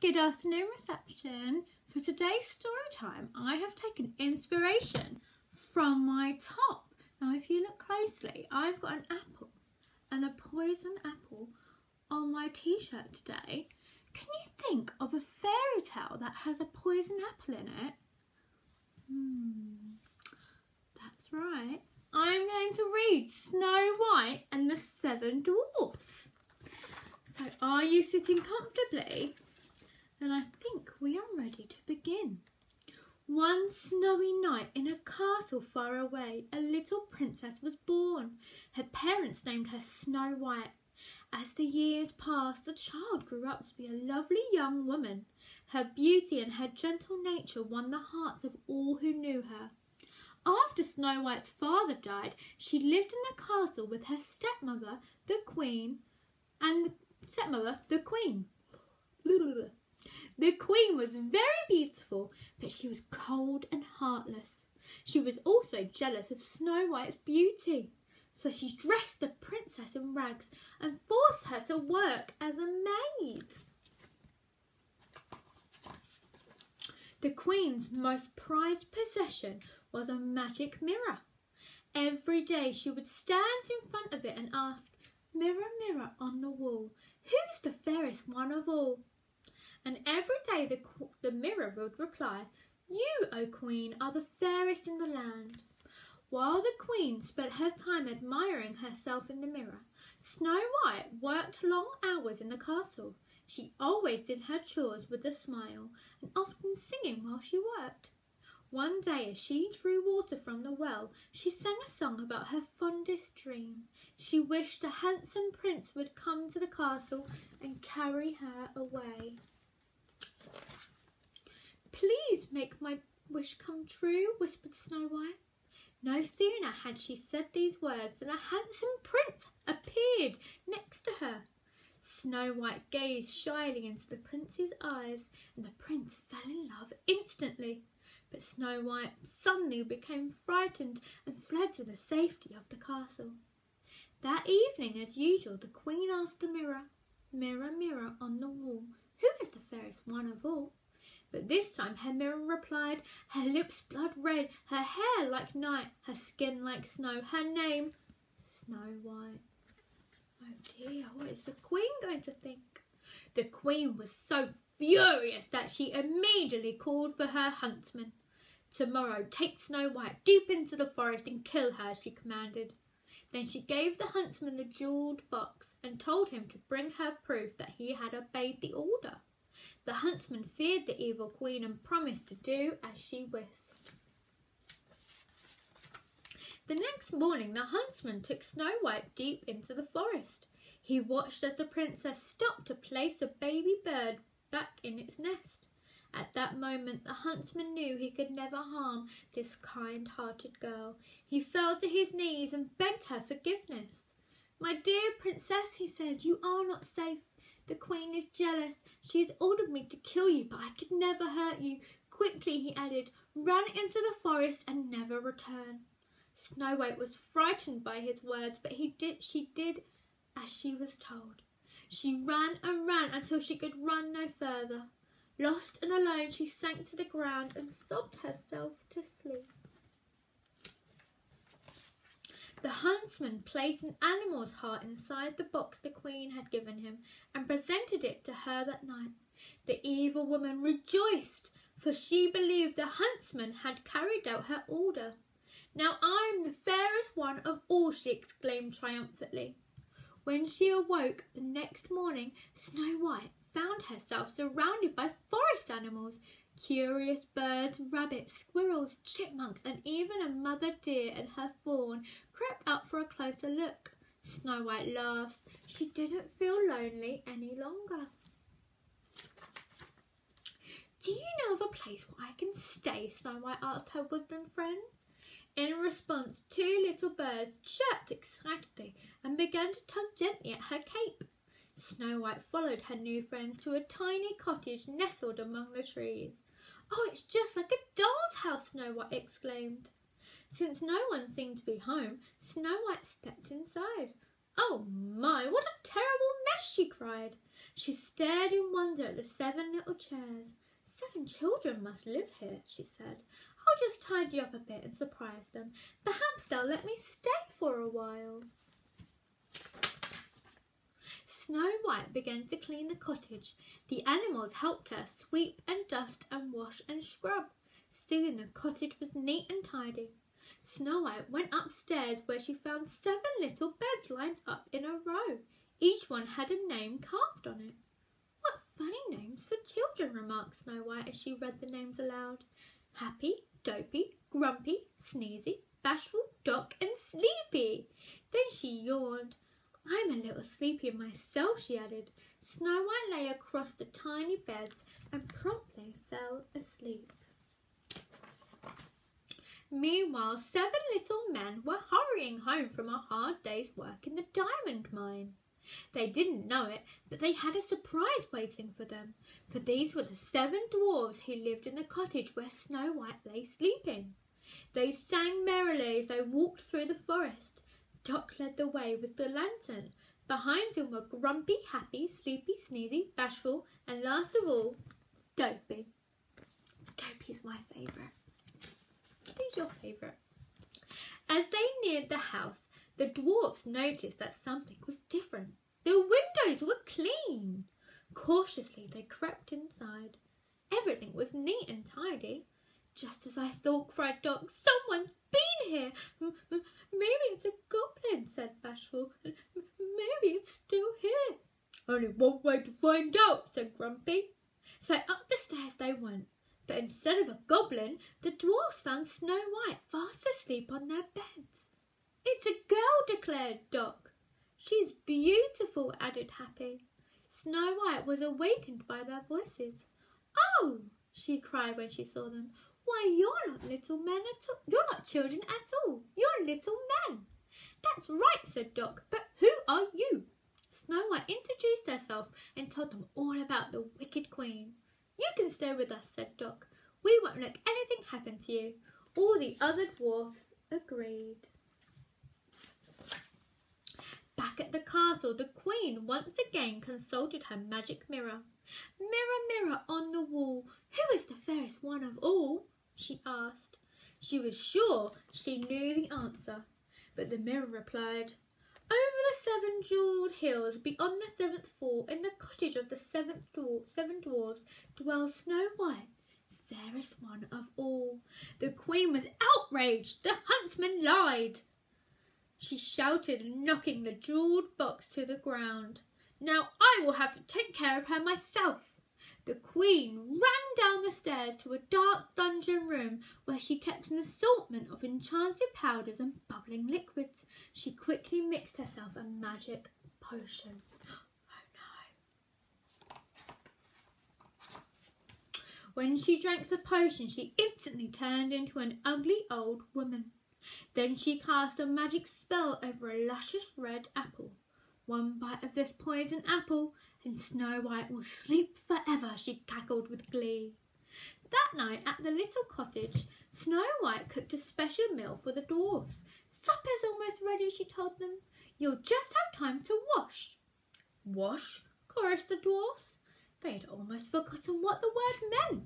Good afternoon, reception. For today's story time, I have taken inspiration from my top. Now, if you look closely, I've got an apple and a poisoned apple on my t-shirt today. Can you think of a fairy tale that has a poisoned apple in it? That's right. I'm going to read Snow White and the Seven Dwarfs. So, are you sitting comfortably? Then I think we are ready to begin. One snowy night in a castle far away, a little princess was born. Her parents named her Snow White. As the years passed, the child grew up to be a lovely young woman. Her beauty and her gentle nature won the hearts of all who knew her. After Snow White's father died, she lived in the castle with her stepmother, the queen, and the queen. The queen was very beautiful, but she was cold and heartless. She was also jealous of Snow White's beauty, so she dressed the princess in rags and forced her to work as a maid. The queen's most prized possession was a magic mirror. Every day she would stand in front of it and ask, "Mirror, mirror on the wall, who's the fairest one of all?" And every day the mirror would reply, "You, O Queen, are the fairest in the land." While the Queen spent her time admiring herself in the mirror, Snow White worked long hours in the castle. She always did her chores with a smile and often singing while she worked. One day, as she drew water from the well, she sang a song about her fondest dream. She wished a handsome prince would come to the castle and carry her away. "Please make my wish come true," whispered Snow White. No sooner had she said these words than a handsome prince appeared next to her. Snow White gazed shyly into the prince's eyes, and the prince fell in love instantly. But Snow White suddenly became frightened and fled to the safety of the castle. That evening, as usual, the queen asked the mirror, "Mirror, mirror on the wall, who is the fairest one of all?" But this time her mirror replied, "Her lips blood red, her hair like night, her skin like snow, her name Snow White." Oh dear, what is the queen going to think? The queen was so furious that she immediately called for her huntsman. "Tomorrow, take Snow White deep into the forest and kill her," she commanded. Then she gave the huntsman the jewelled box and told him to bring her proof that he had obeyed the order. The huntsman feared the evil queen and promised to do as she wished. The next morning, the huntsman took Snow White deep into the forest. He watched as the princess stopped to place a baby bird back in its nest. At that moment, the huntsman knew he could never harm this kind-hearted girl. He fell to his knees and begged her forgiveness. "My dear princess," he said, "you are not safe. The queen is jealous. She has ordered me to kill you, but I could never hurt you. Quickly," he added, "run into the forest and never return." Snow White was frightened by his words, but she did as she was told. She ran and ran until she could run no further. Lost and alone, she sank to the ground and sobbed herself to sleep. The huntsman placed an animal's heart inside the box the queen had given him and presented it to her that night. The evil woman rejoiced, for she believed the huntsman had carried out her order. "Now I am the fairest one of all," she exclaimed triumphantly. When she awoke the next morning, Snow White found herself surrounded by forest animals. Curious birds, rabbits, squirrels, chipmunks, and even a mother deer and her fawn crept up for a closer look. Snow White laughs. She didn't feel lonely any longer. "Do you know of a place where I can stay?" Snow White asked her woodland friends. In response, two little birds chirped excitedly and began to tug gently at her cape. Snow White followed her new friends to a tiny cottage nestled among the trees. "Oh, it's just like a doll's house," Snow White exclaimed. Since no one seemed to be home, Snow White stepped inside. "Oh my, what a terrible mess," she cried. She stared in wonder at the 7 little chairs. 7 children must live here, she said. I'll just tidy up a bit and surprise them. Perhaps they'll let me stay for a while. Snow White began to clean the cottage. The animals helped her sweep and dust and wash and scrub. Soon the cottage was neat and tidy. Snow White went upstairs where she found 7 little beds lined up in a row. Each one had a name carved on it. What funny names for children, remarked Snow White as she read the names aloud. Happy, Dopey, Grumpy, Sneezy, Bashful, Doc and Sleepy. Then she yawned. I'm a little sleepy myself, she added. Snow White lay across the tiny beds and promptly fell asleep. Meanwhile, 7 little men were hurrying home from a hard day's work in the diamond mine. They didn't know it, but they had a surprise waiting for them, for these were the 7 dwarfs who lived in the cottage where Snow White lay sleeping. They sang merrily as they walked through the forest. Doc led the way with the lantern. Behind him were Grumpy, Happy, Sleepy, Sneezy, Bashful, and last of all, Dopey. Dopey's my favourite. Who's your favourite? As they neared the house, the dwarfs noticed that something was different. The windows were clean. Cautiously, they crept inside. Everything was neat and tidy. Just as I thought, cried Doc, someone's been here. Maybe it's a goblin, said Bashful. Maybe it's still here. Only one way to find out, said Grumpy. So up the stairs they went. But instead of a goblin, the dwarfs found Snow White fast asleep on their beds. It's a girl, declared Doc. She's beautiful, added Happy. Snow White was awakened by their voices. Oh, she cried when she saw them. Why, you're not little men at all. You're not children at all. You're little men. That's right, said Doc. But who are you? Snow White introduced herself and told them all about the wicked queen. You can stay with us, said Doc. We won't let anything happen to you. All the other dwarfs agreed. Back at the castle, the queen once again consulted her magic mirror. Mirror, mirror on the wall, who is the fairest one of all? She asked. She was sure she knew the answer, but the mirror replied, over the 7 jewelled hills beyond the 7th fall, in the cottage of the 7 dwarfs, dwells Snow White, fairest one of all. The queen was outraged. The huntsman lied. She shouted, knocking the jewelled box to the ground. Now I will have to take care of her myself. The queen ran down the stairs to a dark dungeon room where she kept an assortment of enchanted powders and bubbling liquids. She quickly mixed herself a magic potion. Oh no. When she drank the potion, she instantly turned into an ugly old woman. Then she cast a magic spell over a luscious red apple. One bite of this poisoned apple and Snow White will sleep forever, she cackled with glee. That night at the little cottage, Snow White cooked a special meal for the dwarfs. Supper's almost ready, she told them. You'll just have time to wash. Wash? Chorused the dwarfs. They'd almost forgotten what the word meant.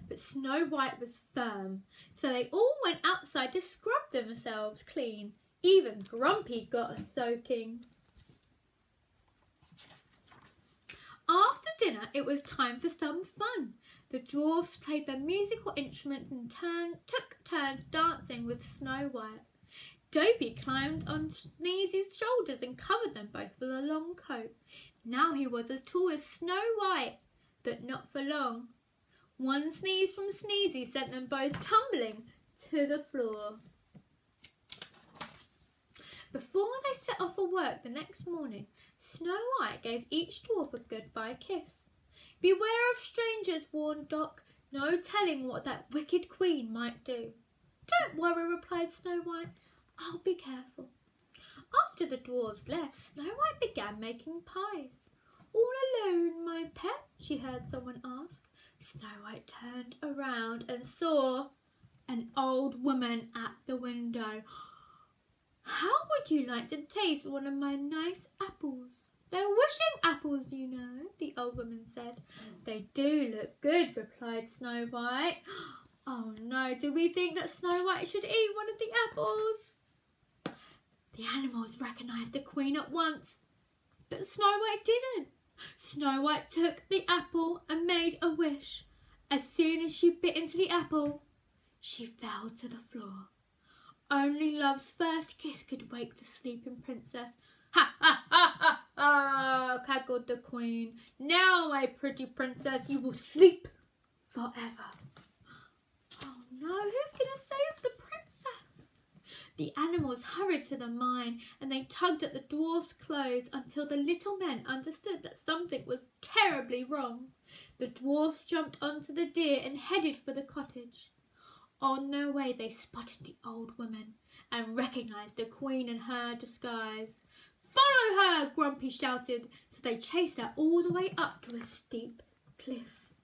But Snow White was firm, so they all went outside to scrub themselves clean. Even Grumpy got a soaking. After dinner, it was time for some fun. The dwarfs played their musical instruments and took turns dancing with Snow White. Dopey climbed on Sneezy's shoulders and covered them both with a long coat. Now he was as tall as Snow White, but not for long. One sneeze from Sneezy sent them both tumbling to the floor. Before they set off for work the next morning, Snow White gave each dwarf a goodbye kiss. Beware of strangers, warned Doc. No telling what that wicked queen might do. Don't worry, replied Snow White. I'll be careful. After the dwarves left, Snow White began making pies. All alone, my pet? She heard someone ask. Snow White turned around and saw an old woman at the window. How would you like to taste one of my nice apples? "They're wishing apples, you know," the old woman said. "They do look good," replied Snow White. "Oh no, do we think that Snow White should eat one of the apples?" The animals recognised the Queen at once, but Snow White didn't. Snow White took the apple and made a wish. As soon as she bit into the apple, she fell to the floor. Only love's first kiss could wake the sleeping princess. "Ha ha ha ha ha!" cackled the Queen. "Now, my pretty princess, you will sleep forever." Oh no, who's going to save the princess? The animals hurried to the mine and they tugged at the dwarf's clothes until the little men understood that something was terribly wrong. The dwarfs jumped onto the deer and headed for the cottage. On their way they spotted the old woman and recognised the Queen in her disguise. "Follow her!" Grumpy shouted, so they chased her all the way up to a steep cliff.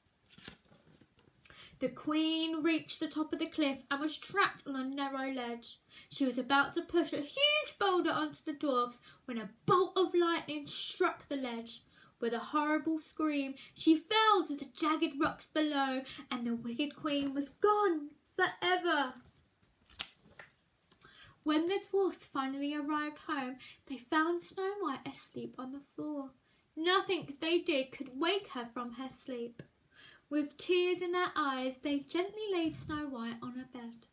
The Queen reached the top of the cliff and was trapped on a narrow ledge. She was about to push a huge boulder onto the dwarfs when a bolt of lightning struck the ledge. With a horrible scream, she fell to the jagged rocks below, and the wicked Queen was gone forever. When the dwarfs finally arrived home, they found Snow White asleep on the floor. Nothing they did could wake her from her sleep. With tears in their eyes, they gently laid Snow White on her bed.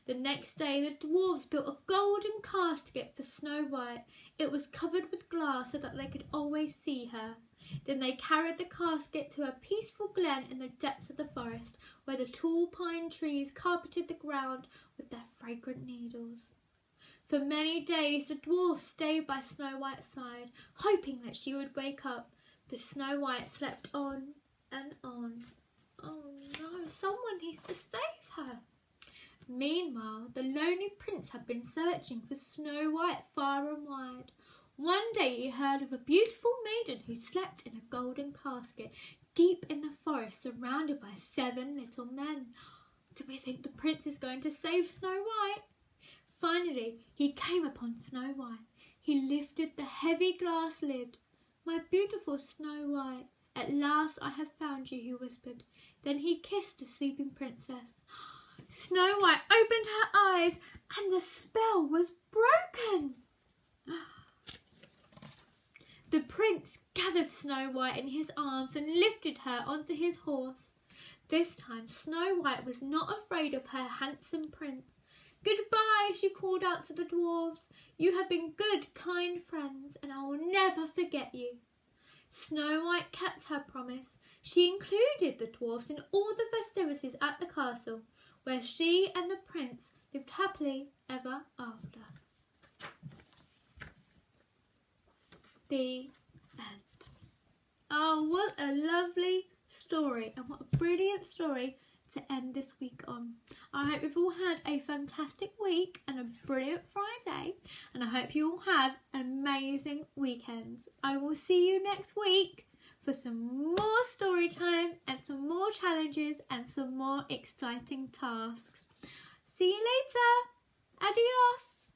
The next day, the dwarfs built a golden casket for Snow White. It was covered with glass so that they could always see her. Then they carried the casket to a peaceful glen in the depths of the forest, where the tall pine trees carpeted the ground with their fragrant needles. For many days the dwarfs stayed by Snow White's side, hoping that she would wake up, but Snow White slept on and on. Oh no, someone needs to save her. Meanwhile, the lonely prince had been searching for Snow White far and wide. One day he heard of a beautiful maiden who slept in a golden casket deep in the forest, surrounded by 7 little men. Do we think the prince is going to save Snow White? Finally, he came upon Snow White. He lifted the heavy glass lid. "My beautiful Snow White, at last I have found you," he whispered. Then he kissed the sleeping princess. Snow White opened her eyes and the spell was broken. The prince gathered Snow White in his arms and lifted her onto his horse. This time Snow White was not afraid of her handsome prince. "Goodbye," she called out to the dwarfs. "You have been good, kind friends, and I will never forget you." Snow White kept her promise. She included the dwarfs in all the festivities at the castle, where she and the prince lived happily ever after. The end. Oh, what a lovely story, and what a brilliant story to end this week on. I hope you've all had a fantastic week and a brilliant Friday, and I hope you all have an amazing weekend. I will see you next week for some more story time and some more challenges and some more exciting tasks. See you later. Adios.